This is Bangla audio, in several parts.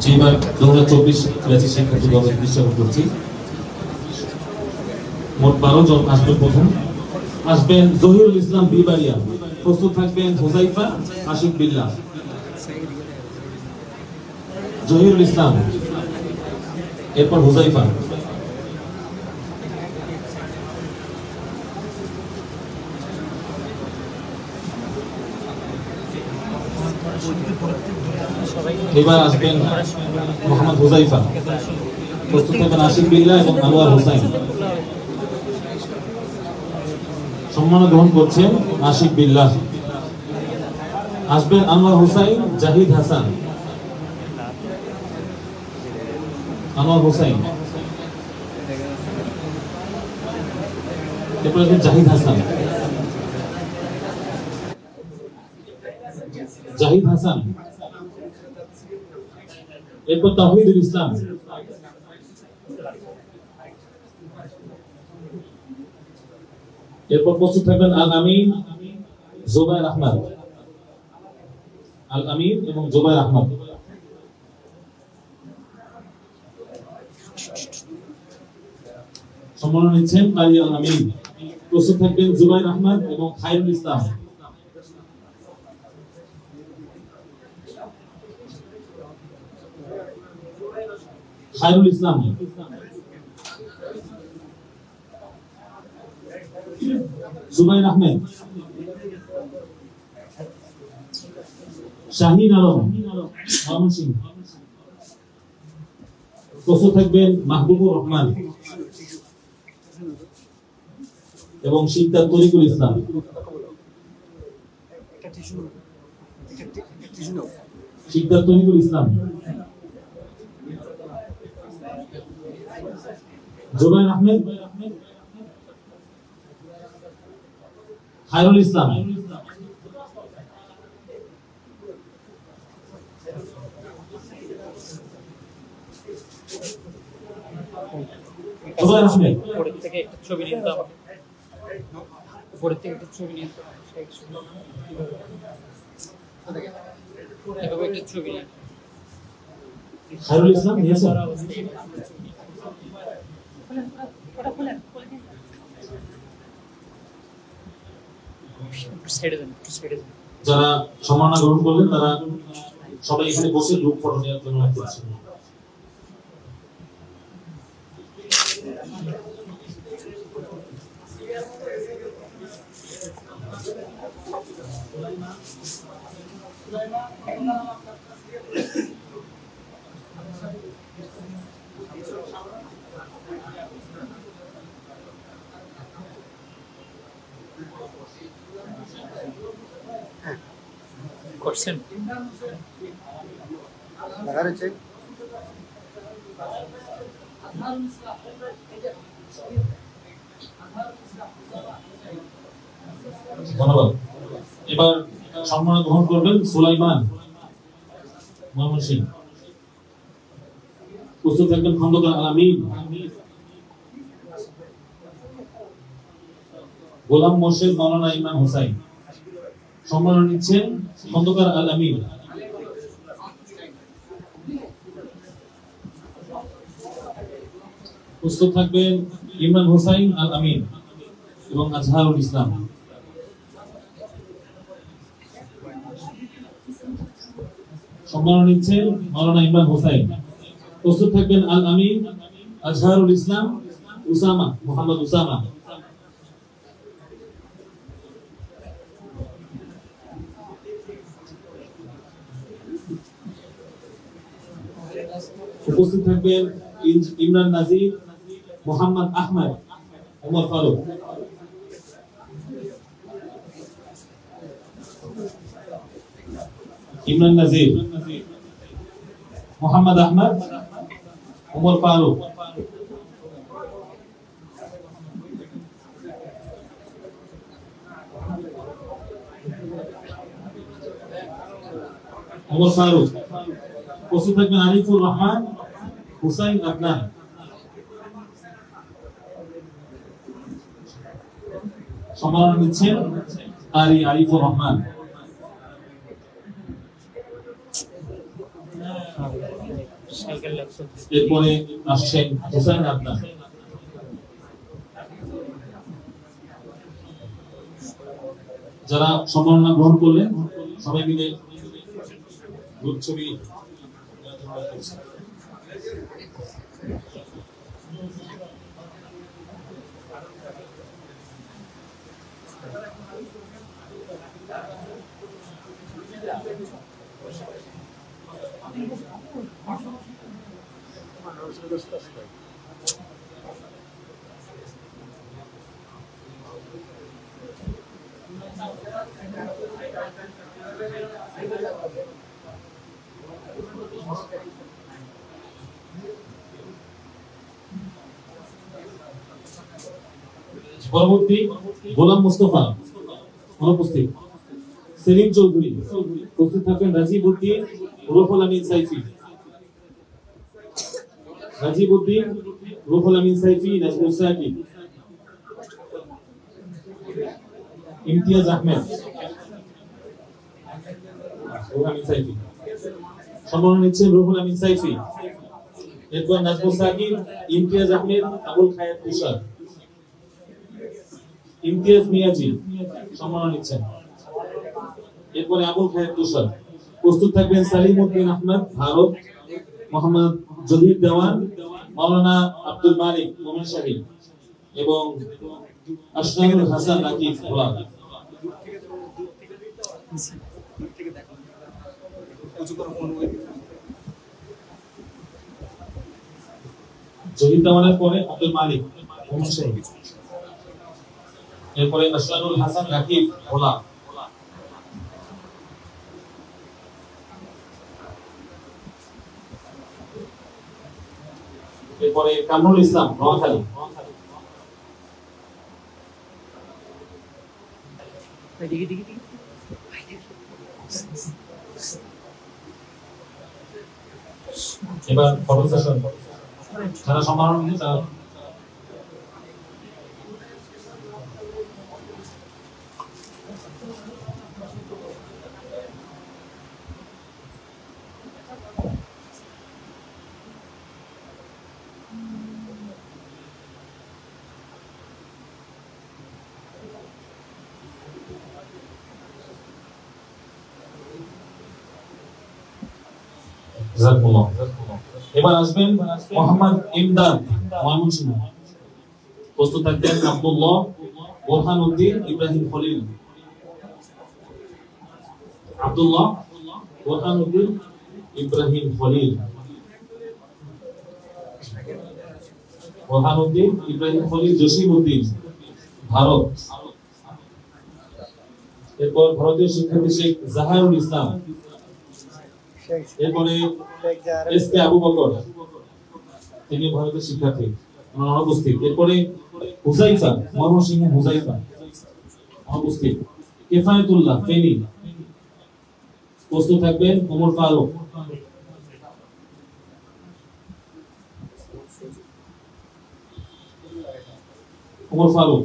যেবার 2024 ব্যাচের শিক্ষার্থী দলের দৃশ্যমান করছি। মোট 12 জন আসবেন। প্রথম আসবেন জহিরুল ইসলাম বিবারিয়া, প্রস্তুত থাকবেন হুজাইফা আশিক বিল্লাহ। জহিরুল ইসলাম, এরপর হুজাইফা। এবার আসবেন মোহাম্মদ হুজাইফা, প্রস্তুত থাকবেন আশিক বিল্লাহ এবং আনোয়ার হোসাইন। সম্মান গ্রহণ করছেন আশিক বিল্লাহ। আসবেন আনোয়ার হোসাইন, জাহিদ হাসান। আনোয়ার হোসাইন, এরপর আসবেন জাহিদ হাসান। জাহিদ হাসান, এরপর তাওহীদুল ইসলাম। এরপর প্রস্তুত থাকবেন আল আমিন, জুবাইর আহমদ। আল আমিন এবং জুবাইর আহমদ। সম্মান নিচ্ছেন কারি আল আমিন। প্রস্তুত থাকবেন জুবাইর আহমদ এবং খায়রুল ইসলাম। খায়রুল ইসলাম, জুবাইর আহমেদ, শাহিন আলম, ময়মনসিংহ। প্রস্তুত থাকবেন মাহবুবুর রহমান এবং শিকদার তরিকুল ইসলাম। শিকদার তরিকুল ইসলাম, জুবাইর আহমেদ, খায়রুল ইসলাম। জুবাইর আহমেদ, উপরের থেকে একটা ছবি নিয়ে দাও। উপরের থেকে একটা ছবি নিয়ে দাও। এভাবে একটা ছবি নিয়ে। খায়রুল ইসলাম নিয়েছেন। যারা সম্মাননা গ্রহণ করলেন তারা সবাই এখানে বসে গ্রুপ ফটো নেওয়ার জন্য করছেন। করছেন ধন্যবাদ। এবার সম্মান গ্রহণ করবেন সুলাইমান, ময়মনসিংহ। প্রস্তুত থাকবেন খন্দকার আল আমিন, গোলাম মোর্শেদ মাওলানা ইমরান হোসাইন। সম্মান নিচ্ছেন খন্দকার আল আমিন। প্রস্তুত থাকবেন ইমরান হোসাইন আল আমিন এবং আজহারুল ইসলাম। সম্মান নিচ্ছেন মাওলানা ইমরান হোসাইন। প্রস্তুত থাকবেন আল আমিন, আজহারুল ইসলাম, উসামা, মোহাম্মদ উসামা। উপস্থিত থাকবেন ইমরান নাজির, মোহাম্মদ আহমদ, ওমর ফারুক। ইমরান নাজির, মোহাম্মদ আহমদ, ওমর ফারুক। ওমর ফারুক। প্রস্তুত থাকবেন আরিফুর রহমান, হুসাইন আদনান। সম্মান নিচ্ছেন আরিফুর রহমান। এরপরে আসছেন হুসাইন আদনান। যারা সম্মাননা গ্রহণ করলেন সবাই মিলে গ্রুপ ছবি পরবর্তী গোলাম মুস্তফা অনুপস্থিত। সেলিম চৌধুরী উপস্থিত থাকবেন। Rajib Uddin, Ruhul Amin sci-fi, Rajib Uddin, Ruhul Amin sci-fi, Nazmul Shakib, Imtiaz Ahmed, Ruhul Amin sci-fi. সম্মাননা নিচ্ছেন রুহুল আমিন সাইফি। এরপর নাজমুল সাকিব, ইমতিয়াজ আহমেদ, আবুল খায়ের তুষার, ইমতিয়াজ মিয়াজি সম্মাননা নিচ্ছেন। এরপরে আবুল খায়ের তুষার। প্রস্তুত থাকবেন সালিম উদ্দিন আহমেদ ভারত, মোহাম্মদ জহির দেওয়ান, মাওলানা আব্দুল মালিক মোমিন শাহী এবং আশরাফুল হাসান নাকিব ভোলা। জহির দেওয়ানের পরে আব্দুল মালিক মোমিন শাহী, এরপরে আশরাফুল হাসান নাকিব ভোলা। এরপরে কামরুল ইসলাম নোয়াখালী। এবার ফটো সেশন যারা সম্মাননা নিয়ে তারা এবার আসবেন মোহাম্মদ ইমদাদ ময়মনসিংহ। প্রস্তুত থাকবেন আব্দুল্লাহ, বোরহান উদ্দিন, ইব্রাহিম খলিল, আব্দুল্লাহ, বোরহান উদ্দিন, ইব্রাহিম খলিল, বোরহান উদ্দিন, ইব্রাহিম খলিল, জসিম উদ্দিন ভারত। এরপর ভারতীয় শিক্ষার্থী শেখ জাহারুল ইসলাম। এরপরে এসকে আবু বকর, তিনি ভারতের শিক্ষার্থী, অনুপস্থিত। এরপরে হুজাইফা ময়মনসিংহ, হুজাইফা অনুপস্থিত। কিফায়াতুল্লাহ ফেনী। প্রস্তুত থাকবেন ওমর ফারুক। ওমর ফারুক।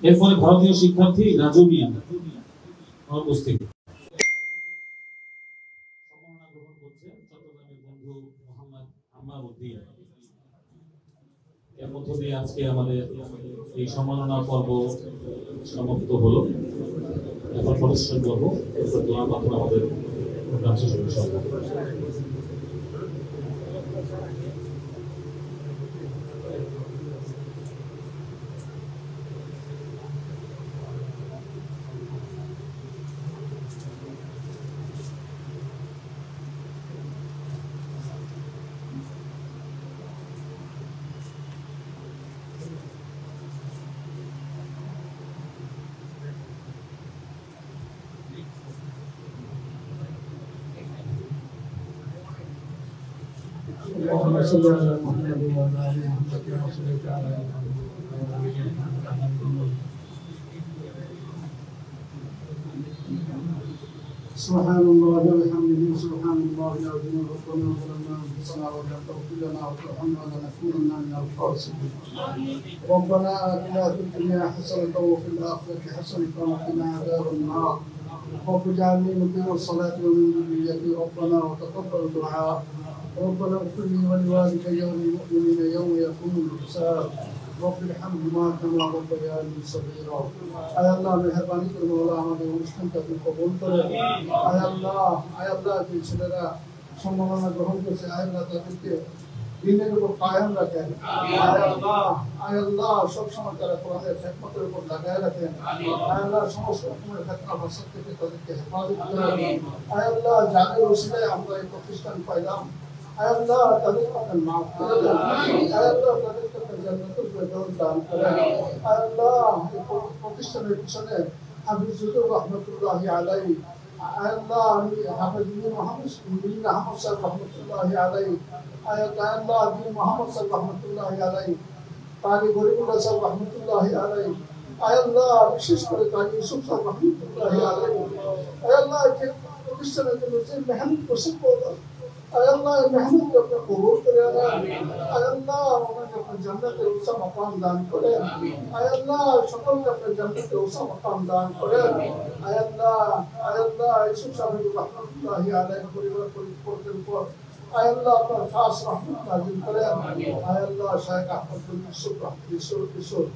এরপরে ভারতীয় শিক্ষার্থী রাজু মিয়া অনুপস্থিত। এর মধ্য দিয়ে আজকে আমাদের এই সম্মাননা পর্ব সমাপ্ত হলো। এখন প্রদর্শন করবো, দোয়ার মাধ্যমে আমাদের প্রোগ্রাম শেষ হবে। اللهم صل على محمد وعلى ال محمد كما صليت على سبحان الله وبحمده سبحان الله العظيم ربنا ظلمنا انفسنا ولا تغفر لنا وترحمنا لنكونن من الخاسرين ربنا آتنا في الدنيا حسنة وفي الآخرة حسنة وقنا عذاب النار رب اجعلني مقيم الصلاة ومن ذريتي ربنا وتقبل دعاء ربنا اغفر لي ولوالدي وللمؤمنين يوم يقوم الحساب رب ارحمهما كما ربياني صغيرا আয় আল্লাহ মেহেরবানি করে মওলা আমাদের অনুষ্ঠানটা তুমি কবুল করে আয় আল্লাহ যে ছেলেরা সম্মাননা গ্রহণ করছে আয় আল্লাহ তাদেরকে দিনের উপর কায়েম রাখেন আয় আল্লাহ সব সময় তারা কোরআনের খেদমতের উপর লাগায় রাখেন আয় আল্লাহ সমস্ত রকমের ফিতনা ফাসাদ থেকে তাদেরকে হেফাজত করেন আয় আল্লাহ যাদের ওসিলায় আমরা এই প্রতিষ্ঠান পাইলাম আয় আল্লাহ তাদেরকে আপনি মাফ করে দেন আয় আল্লাহ তাদেরকে আপনি জান্নাতুল ফেরদাউস দান করেন আয় আল্লাহ এই প্রতিষ্ঠানের পিছনে হাফিজুর রহমাতুল্লাহি আলাইহি আয় আল্লাহ আমি হাফিজ মুহাম্মদ সাহেব রহমাতুল্লাহি আলাইহি আয় আল্লাহ দিন মুহাম্মদ সাহেব রহমাতুল্লাহি আলাইহি কাজী গরিবুল্লাহ সাহেব রহমাতুল্লাহি আলাইহি আয় আল্লাহ বিশেষ করে কাজী ইউসুফ সাহেব রহমাতুল্লাহি আলাইহি আয় আল্লাহ যে প্রতিষ্ঠানের জন্য যে মেহনত করছেন আয় আল্লাহ মেহনত আপনি কবুল করে নেন আয় আল্লাহ আমাকে আপনি জান্নাতের উঁচা মাকাম দান করেন আয় আল্লাহ সকলকে আপনি জান্নাতের উঁচা মাকাম দান করেন আয় আল্লাহ ইউসুফ সাহেব রহমাতুল্লাহি আলাইহি পরিবার পরিবারের উপর আয় আল্লাহ আপনার খাস রহমত নাযিল করেন আয় আল্লাহ শাইখ আহমদ বিন ইউসুফ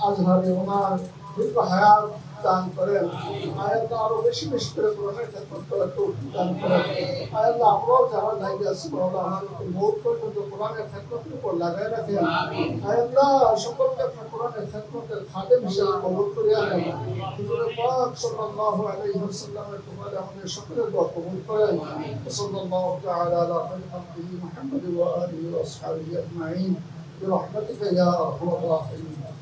আজহারে ওনার দীর্ঘ হায়াত দান করেন আয় আল্লাহ আরো বেশি বেশি করে কোরআনের খেদমত করার তৌফিক দান করেন আয় আল্লাহ আমরাও যারা লাইনে আছি মাওলা আমাদেরকে মওত পর্যন্ত কোরআনের খেদমতের উপর লাগায় রাখেন আয় আল্লাহ সকলকে আপনার কোরআনের খেদমতের খাদেম হিসেবে কবুল করে আনেন হুজুর পাক সাল্লাল্লাহু আলাইহি ওয়াসাল্লামের তোমাদের আমাদের সকলের দোয়া কবুল করেন সাল্লাল্লাহু তাআলা আলা খালিহি মুহাম্মদ ওয়া আলিহি ওয়া আসহাবিহি আজমাইন برحمتك يا ارحم الراحمين